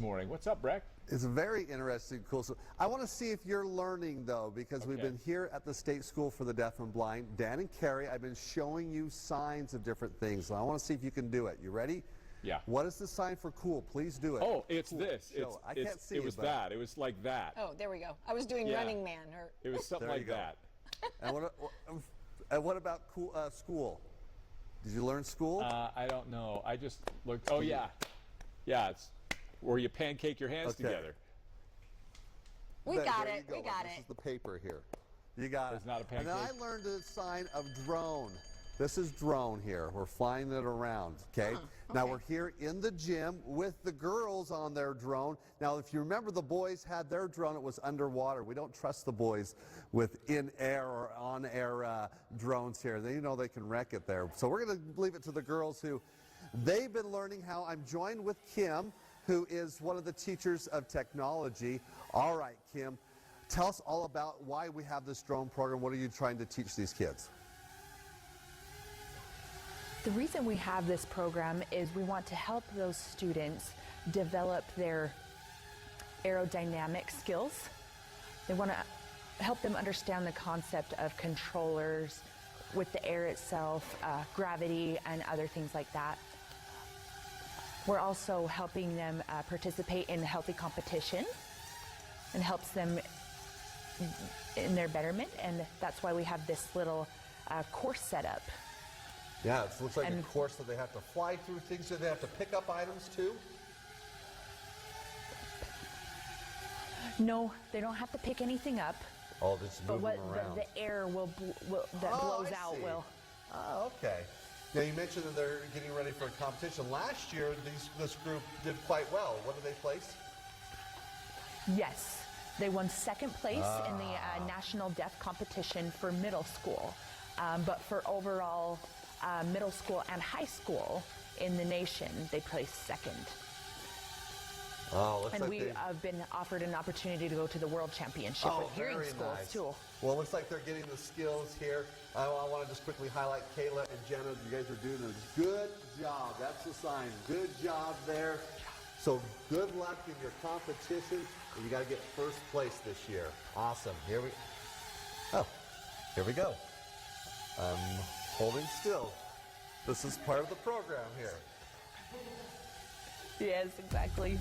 morning. What's up, Brek? It's very interesting, cool. So I want to see if you're learning, though, because we've been here at the State School for the Deaf and Blind. Dan and Carrie, I've been showing you signs of different things. So I want to see if you can do it. You ready? Yeah. What is the sign for cool? Please do it. Oh, it's cool. this. I can't see it was but... that. It was like that. Oh, there we go. I was doing Running Man. Or... It was something like that. And what about cool, school? Did you learn school? I don't know. I just looked. Oh, yeah. Yeah, it's where you pancake your hands together. We got it. We got it. This is the paper here. You got it. It's not a pancake. And then I learned the sign of drone. This is drone here. We're flying it around, okay? Now we're here in the gym with the girls on their drone. Now, if you remember, the boys had their drone. It was underwater. We don't trust the boys with in-air or on-air drones here. They know they can wreck it there. So we're going to leave it to the girls who, they've been learning how. I'm joined with Kim, who is one of the teachers of technology. All right, Kim, tell us all about why we have this drone program. What are you trying to teach these kids? The reason we have this program is we want to help those students develop their aerodynamic skills. They want to help them understand the concept of controllers with the air itself, gravity, and other things like that. We're also helping them participate in healthy competition and helps them in their betterment, and that's why we have this little course set up. Yeah, it looks like a course that they have to fly through things. Do they have to pick up items too? No, they don't have to pick anything up. Oh, just moving around. The air that blows out will. Oh, okay. Now you mentioned that they're getting ready for a competition. Last year, this group did quite well. What did they place? Yes, they won second place in the National Deaf Competition for middle school. But for overall middle school and high school in the nation, they placed second. Oh, and we have been offered an opportunity to go to the World Championship with hearing schools too. Well, it looks like they're getting the skills here. I want to just quickly highlight Kayla and Jenna. You guys are doing a good job. That's the sign. Good job there. So good luck in your competition. You got to get first place this year. Awesome. Here we go. I'm holding still. This is part of the program here. Yes, exactly.